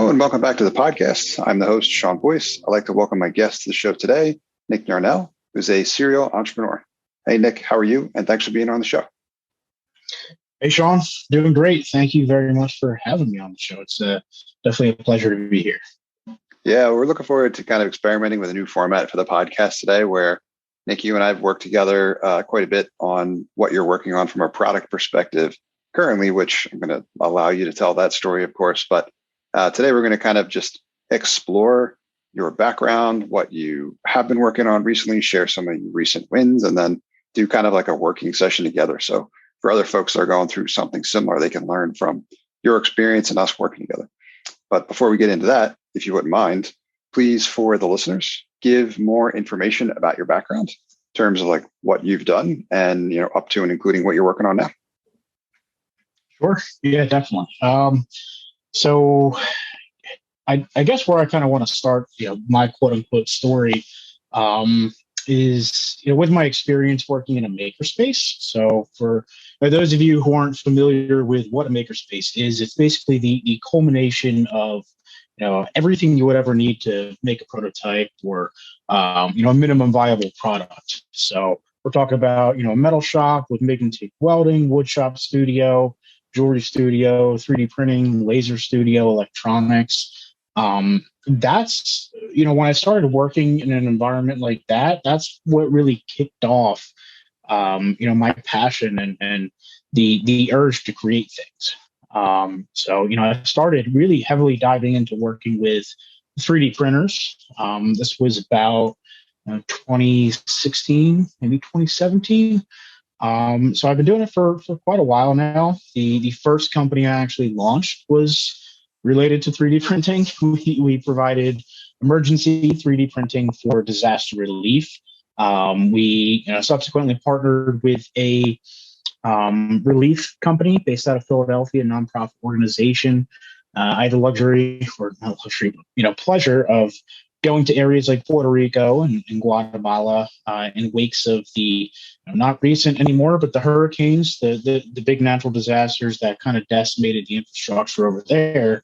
Hello and welcome back to the podcast. I'm the host, Sean Boyce. I'd like to welcome my guest to the show today, Nick Yarnall, who's a serial entrepreneur. Hey, Nick, how are you? And thanks for being on the show. Hey, Sean, doing great. Thank you very much for having me on the show. It's definitely a pleasure to be here. Yeah, we're looking forward to kind of experimenting with a new format for the podcast today where, Nick, you and I have worked together quite a bit on what you're working on from a product perspective currently, which I'm going to allow you to tell that story, of course. But today we're going to kind of just explore your background, what you have been working on recently, share some of your recent wins, and then do kind of like a working session together. So for other folks that are going through something similar, they can learn from your experience and us working together. But before we get into that, if you wouldn't mind, please, for the listeners, give more information about your background in terms of like what you've done and, up to and including what you're working on now. Sure. Yeah, definitely. So I guess where I kind of want to start, my quote unquote story is, with my experience working in a makerspace. So for those of you who aren't familiar with what a makerspace is, it's basically the culmination of everything you would ever need to make a prototype or, a minimum viable product. So we're talking about, a metal shop with make and take welding, wood shop studio, jewelry studio, 3D printing, laser studio, electronics. That's, when I started working in an environment like that, that's what really kicked off, my passion and the urge to create things. So I started really heavily diving into working with 3D printers. This was about 2016, maybe 2017. So I've been doing it for quite a while now. The first company I actually launched was related to 3D printing. We provided emergency 3D printing for disaster relief. We subsequently partnered with a relief company based out of Philadelphia, a nonprofit organization. I had the luxury, or not luxury, pleasure of going to areas like Puerto Rico and Guatemala in wakes of the not recent anymore, but the hurricanes, the big natural disasters that kind of decimated the infrastructure over there.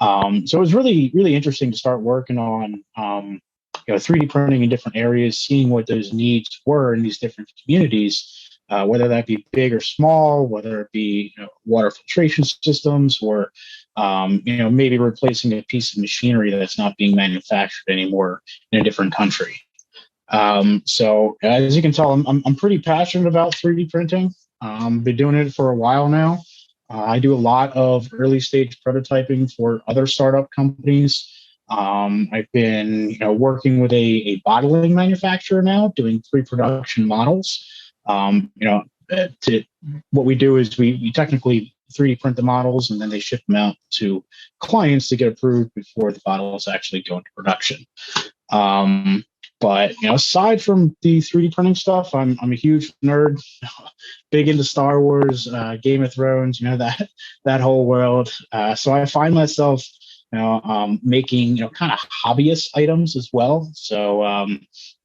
So it was really, really interesting to start working on 3D printing in different areas, seeing what those needs were in these different communities. Whether that be big or small, whether it be water filtration systems or maybe replacing a piece of machinery that's not being manufactured anymore in a different country. So as you can tell, I'm pretty passionate about 3D printing. Been doing it for a while now. I do a lot of early stage prototyping for other startup companies. I've been working with a bottling manufacturer now, doing pre-production models. What we do is we technically 3D print the models and then they ship them out to clients to get approved before the bottles actually go into production. But aside from the 3D printing stuff, I'm a huge nerd, big into Star Wars, Game of Thrones, that whole world. So I find myself making kind of hobbyist items as well. So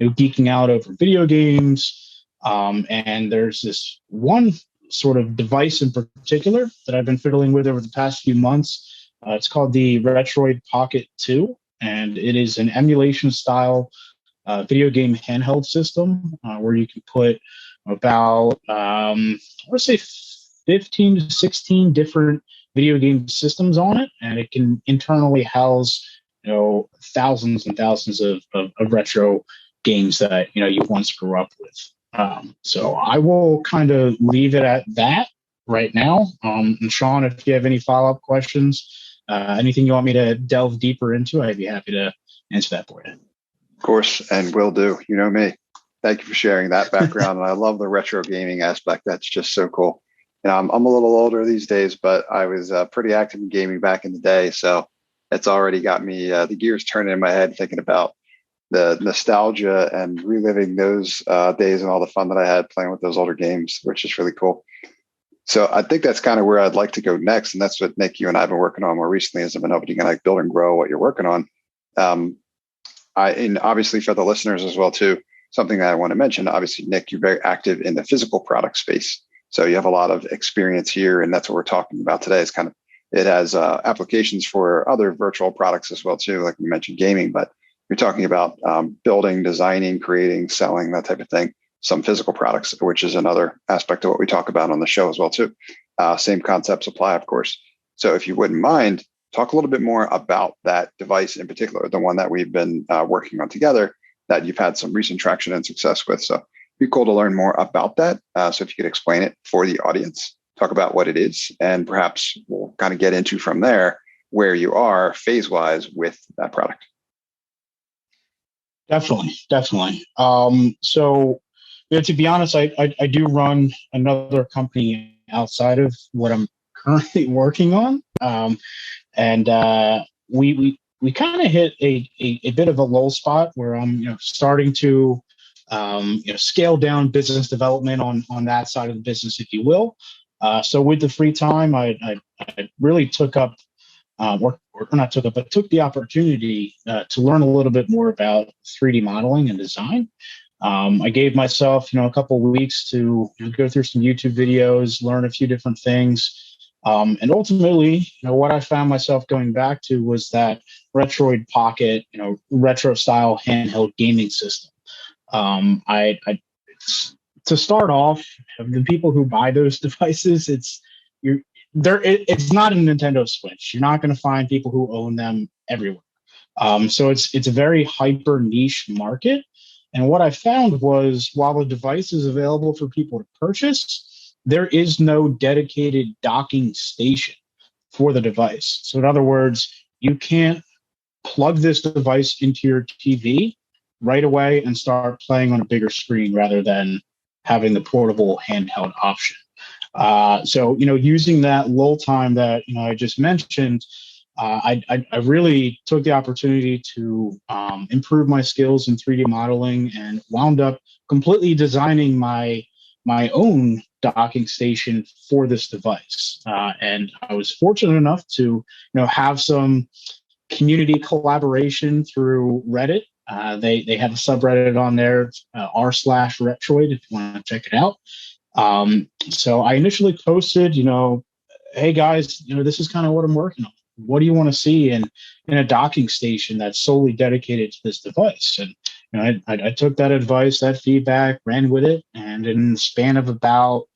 geeking out over video games. And there's this one sort of device in particular that I've been fiddling with over the past few months. It's called the Retroid Pocket 2, and it is an emulation style video game handheld system where you can put about, I would say 15 to 16 different video game systems on it, and it can internally house, thousands and thousands of retro games that, you once grew up with. So I will kind of leave it at that right now. And Sean, if you have any follow-up questions, anything you want me to delve deeper into, I'd be happy to answer that for you. Of course, and will do. You know me. Thank you for sharing that background. And I love the retro gaming aspect. That's just so cool. I'm a little older these days, but I was pretty active in gaming back in the day. So it's already got me the gears turning in my head thinking about the nostalgia and reliving those days and all the fun that I had playing with those older games, which is really cool. So I think that's kind of where I'd like to go next. And that's what, Nick, you and I have been working on more recently as I've been hoping you can like build and grow what you're working on. And obviously for the listeners as well, too, something that I want to mention, obviously, Nick, you're very active in the physical product space. So you have a lot of experience here. And that's what we're talking about today is kind of it has applications for other virtual products as well too, like you mentioned gaming, but you're talking about building, designing, creating, selling, that type of thing. Some physical products, which is another aspect of what we talk about on the show as well too. Same concepts apply, of course. So if you wouldn't mind, talk a little bit more about that device in particular, the one that we've been working on together that you've had some recent traction and success with. So it'd be cool to learn more about that. So if you could explain it for the audience, talk about what it is, and perhaps we'll kind of get into from there where you are phase-wise with that product. Definitely. So to be honest, I do run another company outside of what I'm currently working on. And we kind of hit a bit of a lull spot where I'm starting to scale down business development on that side of the business, if you will. So with the free time, I really took up or not took up, but took the opportunity to learn a little bit more about 3D modeling and design. I gave myself a couple of weeks to go through some YouTube videos, learn a few different things. And ultimately, what I found myself going back to was that Retroid Pocket, retro style handheld gaming system. To start off, the people who buy those devices, it's not a Nintendo Switch. You're not going to find people who own them everywhere. So it's a very hyper niche market. And what I found was, while the device is available for people to purchase, there is no dedicated docking station for the device. So in other words, you can't plug this device into your TV right away and start playing on a bigger screen rather than having the portable handheld option. So using that lull time that I just mentioned, I really took the opportunity to improve my skills in 3D modeling and wound up completely designing my own docking station for this device. And I was fortunate enough to have some community collaboration through Reddit. They have a subreddit on there, r/Retroid, if you want to check it out. So I initially posted, hey guys, this is kind of what I'm working on. What do you want to see in a docking station that's solely dedicated to this device? And I took that advice, that feedback, ran with it, and in the span of about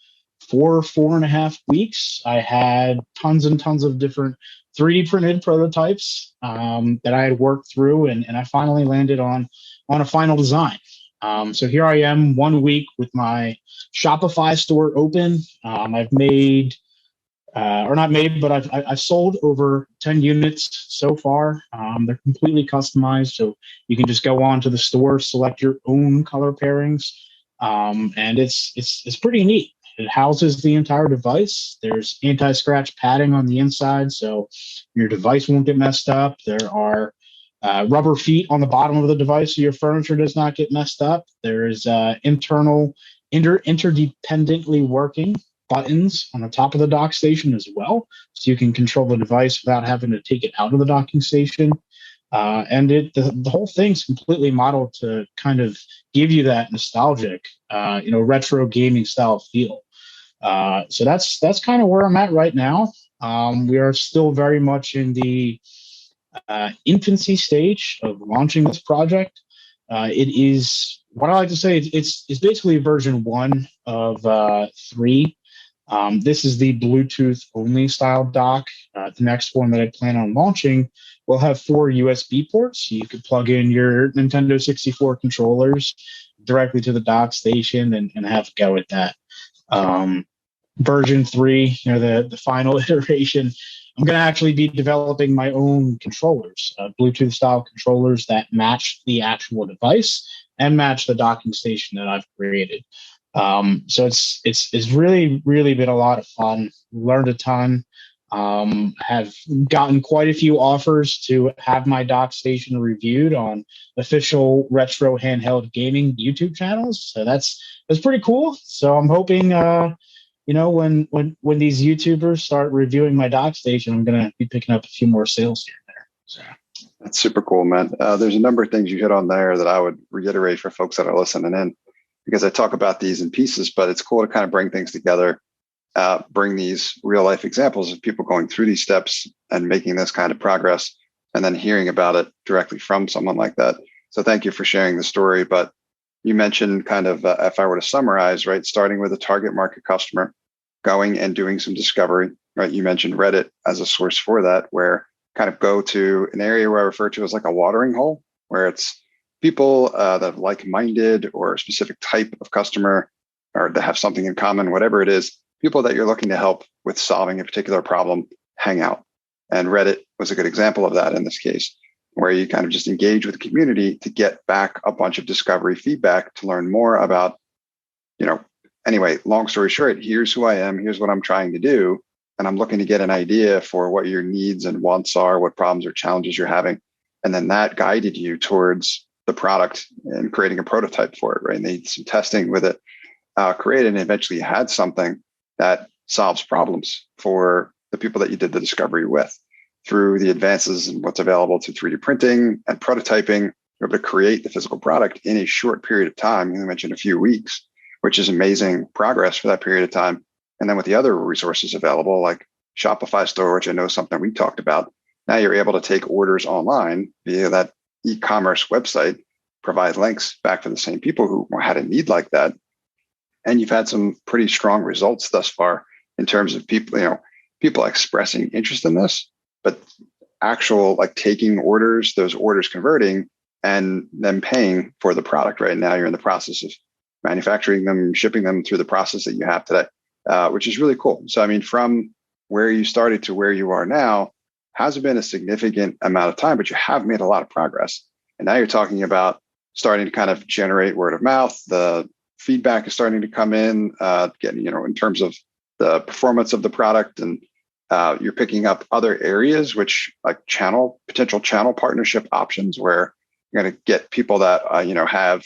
4.5 weeks, I had tons and tons of different 3D printed prototypes that I had worked through, and I finally landed on a final design. So here I am 1 week with my Shopify store open. I've made, or not made, but I've sold over 10 units so far. They're completely customized, so you can just go on to the store, select your own color pairings, and it's pretty neat. It houses the entire device. There's anti-scratch padding on the inside, so your device won't get messed up. There are rubber feet on the bottom of the device so your furniture does not get messed up. There is internal interdependently working buttons on the top of the dock station as well, so you can control the device without having to take it out of the docking station. And the whole thing's completely modeled to kind of give you that nostalgic, retro gaming style feel. So that's kind of where I'm at right now. We are still very much in the infancy stage of launching this project. It is, what I like to say, it's basically version 1 of 3. This is the Bluetooth only style dock. The next one that I plan on launching will have 4 USB ports. You could plug in your Nintendo 64 controllers directly to the dock station and have a go at that. Version 3, the final iteration, I'm going to actually be developing my own controllers, Bluetooth style controllers that match the actual device and match the docking station that I've created. So it's really, really been a lot of fun. Learned a ton. Have gotten quite a few offers to have my dock station reviewed on official retro handheld gaming YouTube channels. So that's pretty cool. So I'm hoping, when these YouTubers start reviewing my dock station, I'm going to be picking up a few more sales here and there. So that's super cool, man. There's a number of things you hit on there that I would reiterate for folks that are listening in, because I talk about these in pieces, but it's cool to kind of bring things together bring these real life examples of people going through these steps and making this kind of progress, and then hearing about it directly from someone like that. So thank you for sharing the story. But you mentioned kind of, if I were to summarize, right, starting with a target market customer, going and doing some discovery, right? You mentioned Reddit as a source for that, where kind of go to an area where I refer to as like a watering hole, where it's people that are like-minded or a specific type of customer, or that have something in common, whatever it is, people that you're looking to help with solving a particular problem, hang out. And Reddit was a good example of that in this case, where you kind of just engage with the community to get back a bunch of discovery feedback to learn more about, anyway, long story short, here's who I am, here's what I'm trying to do. And I'm looking to get an idea for what your needs and wants are, what problems or challenges you're having. And then that guided you towards the product and creating a prototype for it, right? And they did some testing with it, created, and eventually had something that solves problems for the people that you did the discovery with. Through the advances in what's available to 3D printing and prototyping, you're able to create the physical product in a short period of time. You mentioned a few weeks, which is amazing progress for that period of time. And then with the other resources available, like Shopify store, which I know is something we talked about, now you're able to take orders online via that e-commerce website, provide links back to the same people who had a need like that. And you've had some pretty strong results thus far in terms of people expressing interest in this, but actual like taking orders, those orders converting, and then paying for the product. Right now, you're in the process of manufacturing them, shipping them through the process that you have today, which is really cool. So, I mean, from where you started to where you are now hasn't been a significant amount of time, but you have made a lot of progress. And now you're talking about starting to kind of generate word of mouth. The feedback is starting to come in, getting, in terms of the performance of the product, and you're picking up other areas, which like potential channel partnership options, where you're going to get people that, have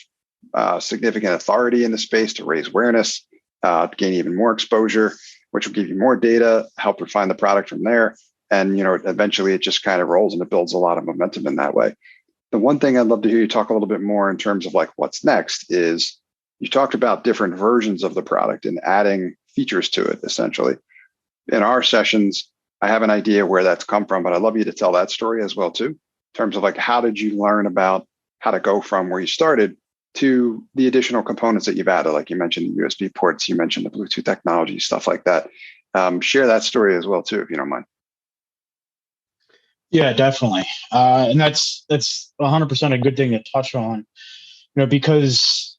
significant authority in the space to raise awareness, gain even more exposure, which will give you more data, help refine the product from there. And, eventually it just kind of rolls and it builds a lot of momentum in that way. The one thing I'd love to hear you talk a little bit more in terms of like what's next is you talked about different versions of the product and adding features to it, essentially. In our sessions, I have an idea where that's come from, but I'd love you to tell that story as well, too, in terms of like, how did you learn about how to go from where you started to the additional components that you've added? Like you mentioned the USB ports, you mentioned the Bluetooth technology, stuff like that. Share that story as well, too, if you don't mind. Yeah, definitely. And that's 100% a good thing to touch on, because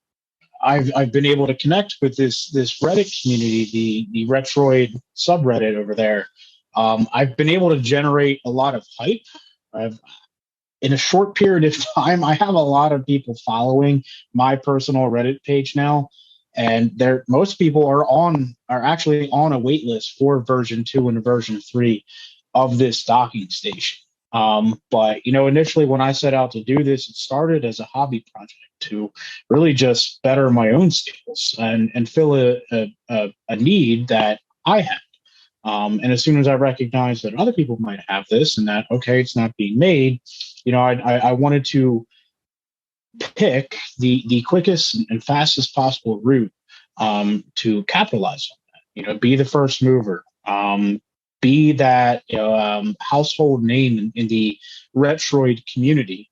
I've been able to connect with this Reddit community, the Retroid subreddit over there. I've been able to generate a lot of hype. In a short period of time, I have a lot of people following my personal Reddit page now, and most people are actually on a wait list for version 2 and version 3 of this docking station. But initially when I set out to do this, it started as a hobby project to really just better my own skills and fill a need that I had. And as soon as I recognized that other people might have this and that, okay, it's not being made, I wanted to pick the quickest and fastest possible route to capitalize on that, be the first mover, be that household name in the Retroid community.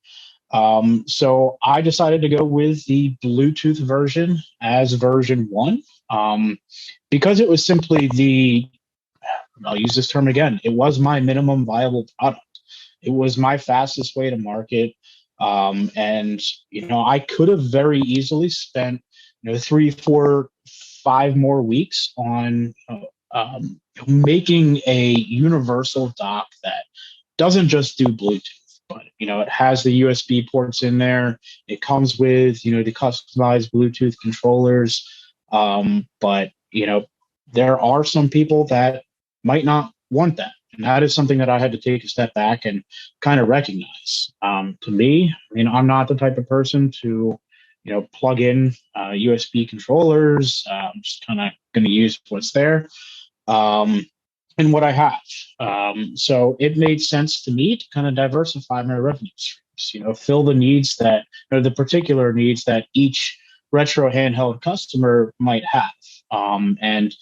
So I decided to go with the Bluetooth version as version 1, because it was simply I'll use this term again, it was my minimum viable product. It was my fastest way to market. And I could have very easily spent 3, 4, 5 more weeks on making a universal dock that doesn't just do Bluetooth, but it has the USB ports in there. It comes with the customized Bluetooth controllers. But there are some people that might not want that, and that is something that I had to take a step back and kind of recognize. To me, I'm not the type of person to plug in USB controllers. I'm just kind of going to use what's there. And what I have. So it made sense to me to kind of diversify my revenue streams, fill the needs that, the particular needs that each retro handheld customer might have. And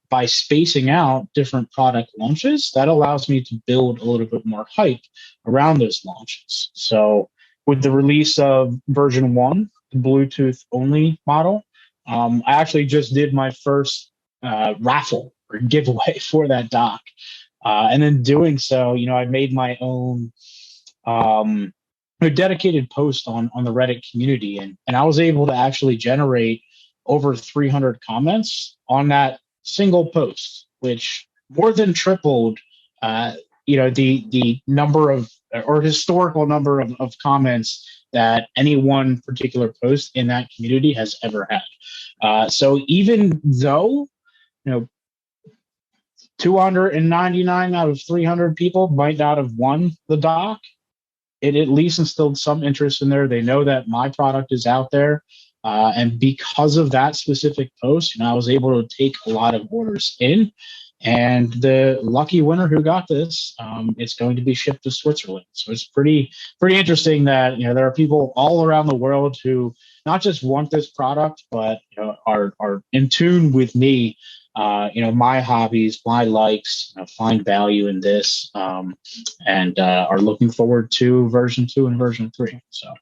by spacing out different product launches, that allows me to build a little bit more hype around those launches. So with the release of version 1, the Bluetooth only model, I actually just did my first raffle or giveaway for that dock. And in doing so, I made my own a dedicated post on the Reddit community, and I was able to actually generate over 300 comments on that single post, which more than tripled, the number of or historical number of comments that any one particular post in that community has ever had. So even though, 299 out of 300 people might not have won the doc, it at least instilled some interest in there. They know that my product is out there. And because of that specific post, I was able to take a lot of orders in. And the lucky winner who got this, it's going to be shipped to Switzerland. So it's pretty interesting that there are people all around the world who not just want this product, but are in tune with me. My hobbies, my likes, find value in this, and are looking forward to version 2 and version 3. So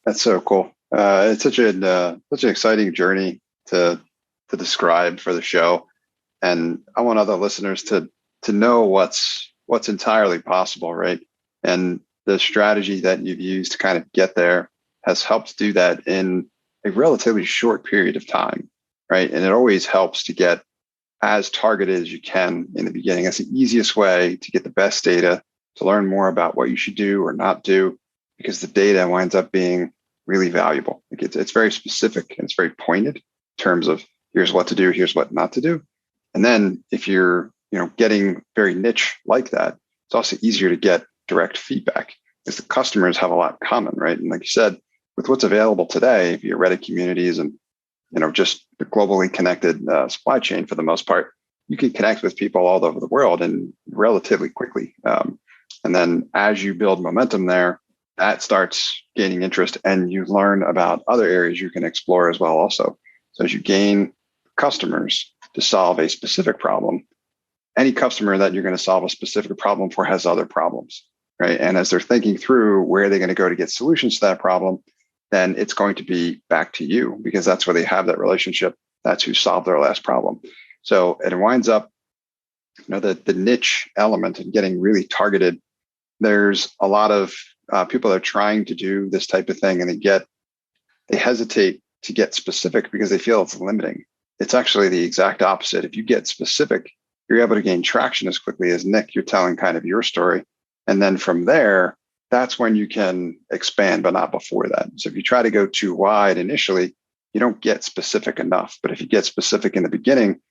that's so cool. It's such an exciting journey to describe for the show, and I want other listeners to know what's entirely possible, right? And the strategy that you've used to kind of get there has helped do that in a relatively short period of time, right? And it always helps to get as targeted as you can in the beginning. That's the easiest way to get the best data, to learn more about what you should do or not do, because the data winds up being really valuable. It's very specific and it's very pointed in terms of here's what to do, here's what not to do. And then if you're getting very niche like that, it's also easier to get direct feedback because the customers have a lot in common, right? And like you said, with what's available today via Reddit communities and just the globally connected supply chain for the most part, you can connect with people all over the world and relatively quickly. And then as you build momentum there, that starts gaining interest and you learn about other areas you can explore as well also. So as you gain customers to solve a specific problem, any customer that you're going to solve a specific problem for has other problems, right? And as they're thinking through where they're going to go to get solutions to that problem, then it's going to be back to you because that's where they have that relationship. That's who solved their last problem. So it winds up, the niche element and getting really targeted. There's a lot of people that are trying to do this type of thing and they hesitate to get specific because they feel it's limiting. It's actually the exact opposite. If you get specific, you're able to gain traction as quickly as Nick, you're telling kind of your story. And then from there, that's when you can expand, but not before that. So if you try to go too wide initially, you don't get specific enough. But if you get specific in the beginning,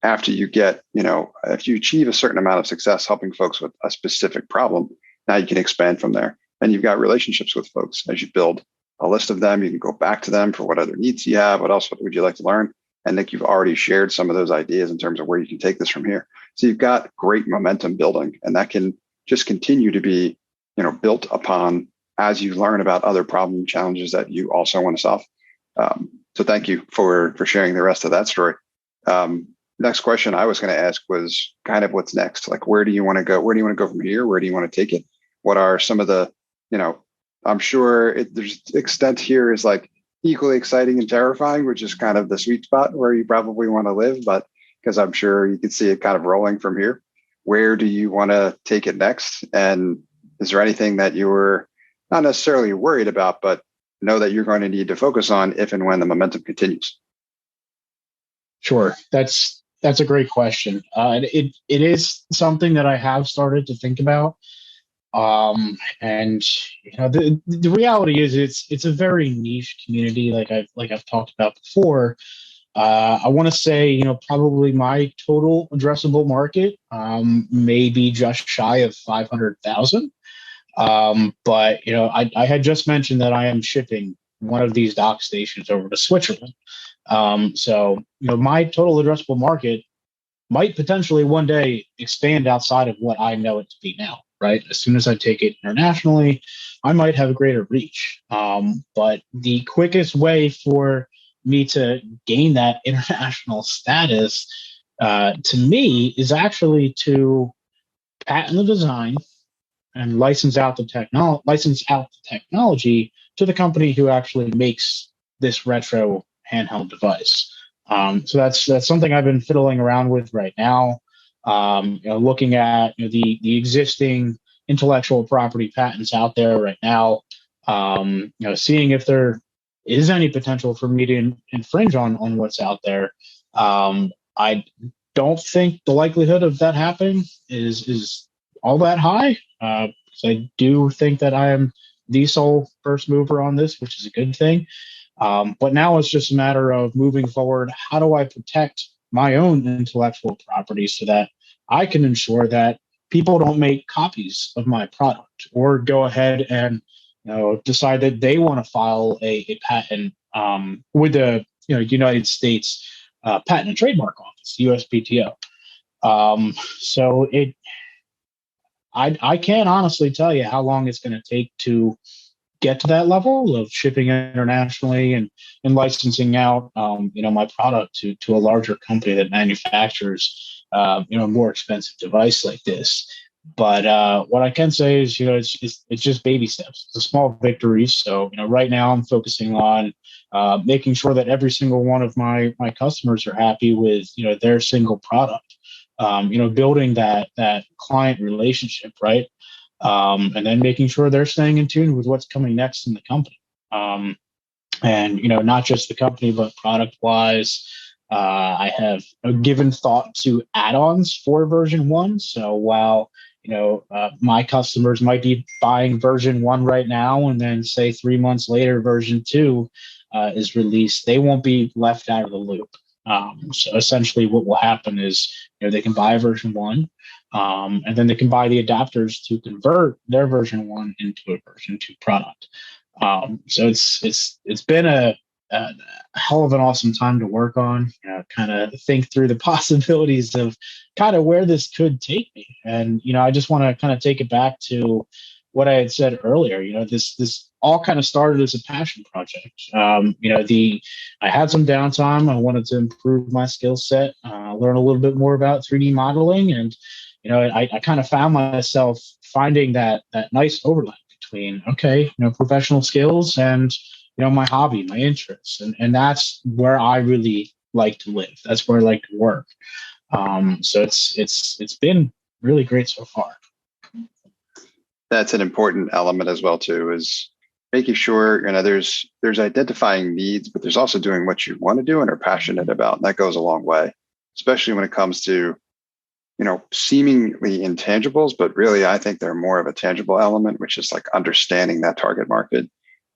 after you get, if you achieve a certain amount of success helping folks with a specific problem, now you can expand from there. And you've got relationships with folks. As you build a list of them, you can go back to them for what other needs you have. What else would you like to learn? And Nick, you've already shared some of those ideas in terms of where you can take this from here. So you've got great momentum building, and that can just continue to be, built upon as you learn about other problem challenges that you also want to solve. So thank you for sharing the rest of that story. Next question I was going to ask was kind of what's next? Like, where do you want to go? Where do you want to go from here? Where do you want to take it? What are some of the, I'm sure there's extent here is like equally exciting and terrifying, which is kind of the sweet spot where you probably want to live, but because I'm sure you can see it kind of rolling from here. Where do you want to take it next? And is there anything that you were not necessarily worried about, but know that you're going to need to focus on if and when the momentum continues? Sure. That's a great question. It is something that I have started to think about. And the reality is it's a very niche community, like I've talked about before. I want to say, probably my total addressable market may be just shy of 500,000. But I had just mentioned that I am shipping one of these dock stations over to Switzerland. So my total addressable market might potentially one day expand outside of what I know it to be now, right? As soon as I take it internationally, I might have a greater reach. But the quickest way for me to gain that international status to me, is actually to patent the design and license out the technology to the company who actually makes this retro handheld device. So that's something I've been fiddling around with right now. Looking at the existing intellectual property patents out there right now. Seeing if there is any potential for me to infringe on what's out there. I don't think the likelihood of that happening is all that high. So I do think that I am the sole first mover on this, which is a good thing. But now it's just a matter of moving forward. How do I protect my own intellectual property so that I can ensure that people don't make copies of my product or go ahead and decide that they want to file a patent with the United States Patent and Trademark Office, USPTO. So I can't honestly tell you how long it's going to take to get to that level of shipping internationally and licensing out, my product to a larger company that manufactures, a more expensive device like this. But what I can say is, it's just baby steps. It's a small victories. So, right now I'm focusing on making sure that every single one of my customers are happy with, their single product. Building that client relationship, right? And then making sure they're staying in tune with what's coming next in the company. And not just the company, but product wise. I have given thought to add-ons for version 1. So while my customers might be buying version 1 right now, and then say 3 months later version 2 is released, they won't be left out of the loop. So essentially what will happen is, they can buy version 1, and then they can buy the adapters to convert their version 1 into a version 2 product. So it's been a hell of an awesome time to work on, kind of think through the possibilities of kind of where this could take me. And, I just want to kind of take it back to what I had said earlier. This all kind of started as a passion project. I had some downtime. I wanted to improve my skill set, learn a little bit more about 3D modeling. And, I kind of found myself finding that nice overlap between, professional skills and, my hobby, my interests. And that's where I really like to live. That's where I like to work. So it's been really great so far. That's an important element as well too, is making sure, there's identifying needs, but there's also doing what you want to do and are passionate about. And that goes a long way, especially when it comes to, seemingly intangibles, but really I think they're more of a tangible element, which is like understanding that target market.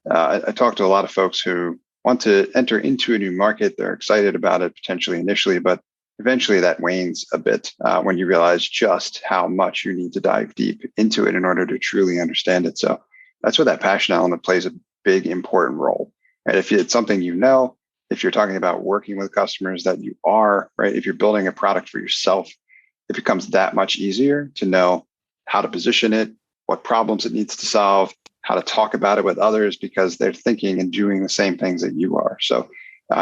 I talk to a lot of folks who want to enter into a new market. They're excited about it potentially initially, but eventually that wanes a bit when you realize just how much you need to dive deep into it in order to truly understand it. So that's where that passion element plays a big, important role. Right? If it's something if you're talking about working with customers that you are, right? If you're building a product for yourself, it becomes that much easier to know how to position it, what problems it needs to solve, how to talk about it with others, because they're thinking and doing the same things that you are. So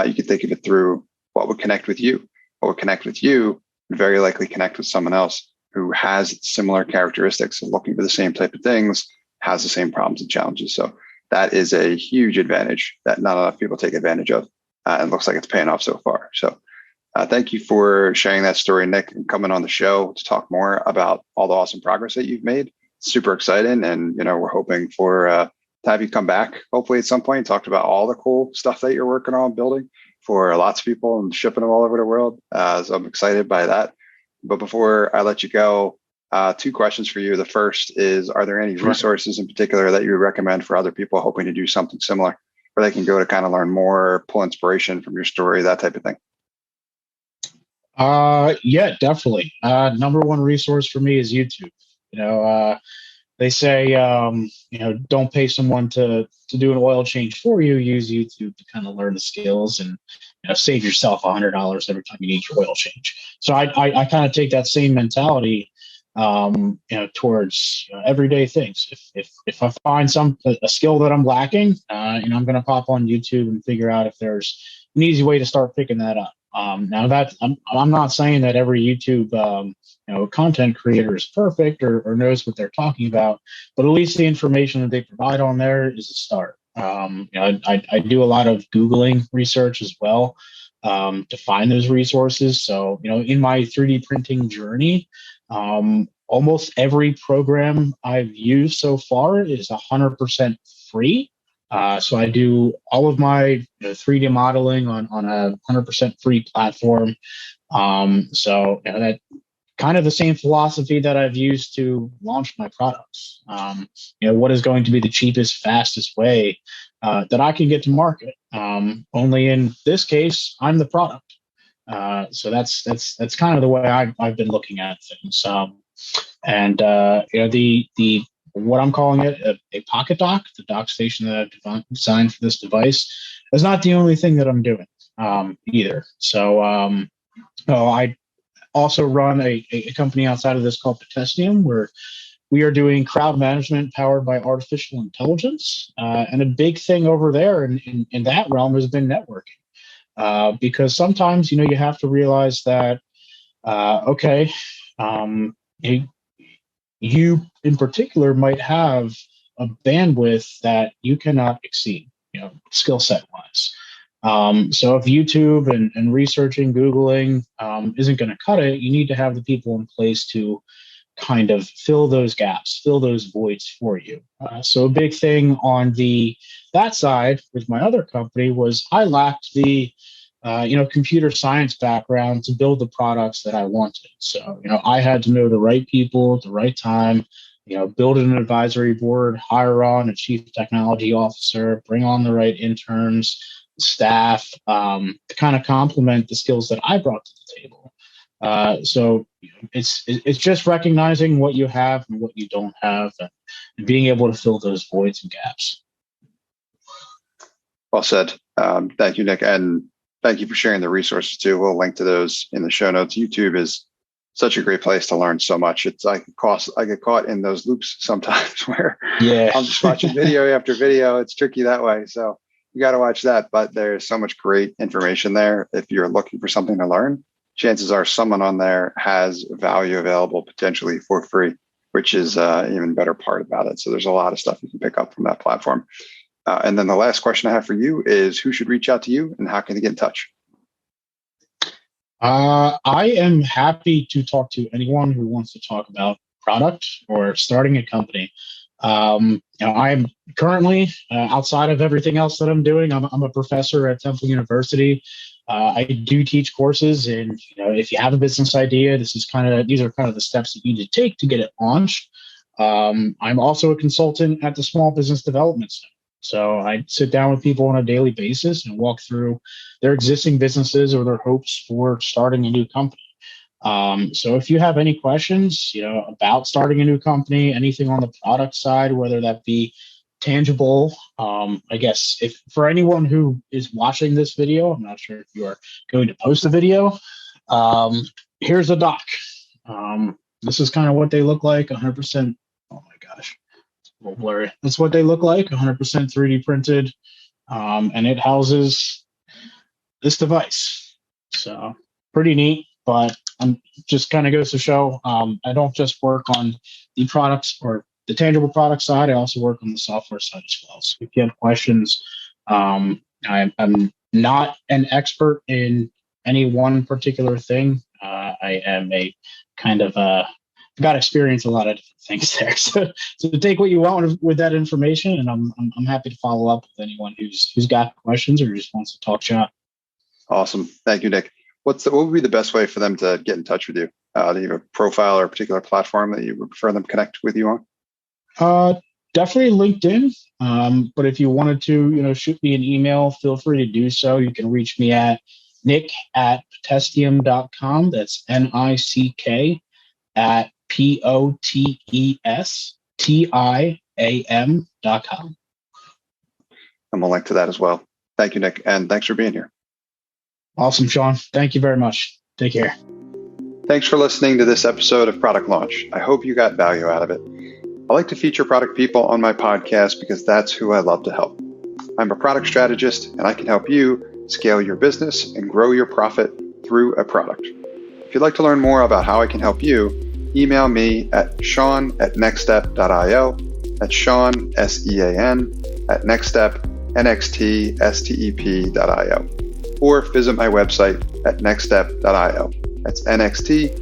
you can think of it through what would connect with you. What would connect with you and very likely connect with someone else who has similar characteristics of looking for the same type of things, has the same problems and challenges. So that is a huge advantage that not enough people take advantage of. And looks like it's paying off so far. So thank you for sharing that story, Nick, and coming on the show to talk more about all the awesome progress that you've made. Super exciting. And, we're hoping to have you come back, hopefully at some point, and talk about all the cool stuff that you're working on building for lots of people and shipping them all over the world. So I'm excited by that. But before I let you go, 2 questions for you. The first is, are there any resources in particular that you would recommend for other people hoping to do something similar, where they can go to kind of learn more, pull inspiration from your story, that type of thing? Yeah, definitely. Number one resource for me is YouTube. They say, don't pay someone to do an oil change for you. Use YouTube to kind of learn the skills and save yourself $100 every time you need your oil change. So I kind of take that same mentality, towards everyday things. If I find a skill that I'm lacking, I'm going to pop on YouTube and figure out if there's an easy way to start picking that up. Now that I'm not saying that every YouTube content creator is perfect or knows what they're talking about, but at least the information that they provide on there is a start. I do a lot of Googling research as well to find those resources. So, in my 3D printing journey, almost every program I've used so far is 100% free. So I do all of my 3D modeling on a 100% free platform. So that kind of the same philosophy that I've used to launch my products. What is going to be the cheapest, fastest way that I can get to market? Only in this case, I'm the product. So that's kind of the way I've been looking at things. The what I'm calling it a pocket dock, the dock station that I've designed for this device, is not the only thing that I'm doing either. So I also run a company outside of this called Potestiam, where we are doing crowd management powered by artificial intelligence. And a big thing over there in that realm has been networking. Because sometimes, you have to realize that, you in particular might have a bandwidth that you cannot exceed, skill set wise. So if YouTube and researching, Googling isn't going to cut it, you need to have the people in place to kind of fill those gaps, fill those voids for you. So a big thing on that side with my other company was I lacked the computer science background to build the products that I wanted. So, I had to know the right people at the right time, build an advisory board, hire on a chief technology officer, bring on the right interns, staff, to kind of complement the skills that I brought to the table. So it's just recognizing what you have and what you don't have and being able to fill those voids and gaps. Well said. Thank you, Nick. And thank you for sharing the resources too. We'll link to those in the show notes. YouTube is such a great place to learn so much. I get caught in those loops sometimes where I'm just watching video after video. It's tricky that way. So you got to watch that. But there's so much great information there. If you're looking for something to learn, chances are someone on there has value available potentially for free, which is an even better part about it. So there's a lot of stuff you can pick up from that platform. And then the last question I have for you is, who should reach out to you and how can they get in touch? I am happy to talk to anyone who wants to talk about product or starting a company. I'm currently outside of everything else that I'm doing. I'm a professor at Temple University. I do teach courses, and if you have a business idea, these are kind of the steps that you need to take to get it launched. I'm also a consultant at the Small Business Development Center. So I sit down with people on a daily basis and walk through their existing businesses or their hopes for starting a new company. So if you have any questions, about starting a new company, anything on the product side, whether that be tangible, I guess if for anyone who is watching this video, I'm not sure if you are going to post a video. Here's a dock. This is kind of what they look like, 100%. Oh my gosh. A little blurry. That's what they look like, 100% 3D printed, and it houses this device. So pretty neat, but just kind of goes to show I don't just work on the products or the tangible product side. I also work on the software side as well. So if you have questions, I'm not an expert in any one particular thing. I am a kind of got experience a lot of different things there. So take what you want with that information, and I'm happy to follow up with anyone who's got questions or just wants to talk shop. Awesome, thank you, Nick. What would be the best way for them to get in touch with you? Do you have a profile or a particular platform that you would prefer them connect with you on? Definitely LinkedIn. But if you wanted to, shoot me an email, feel free to do so. You can reach me at nick@potestiam.com. That's NICK at POTESTIAM.com. And we'll link to that as well. Thank you, Nick. And thanks for being here. Awesome, Sean. Thank you very much. Take care. Thanks for listening to this episode of Product Launch. I hope you got value out of it. I like to feature product people on my podcast because that's who I love to help. I'm a product strategist, and I can help you scale your business and grow your profit through a product. If you'd like to learn more about how I can help you, email me at sean@nextstep.io. That's Sean, SEAN, at nextstep, NXTSTEP.io. Or visit my website at nextstep.io. That's NXTSTEP.io.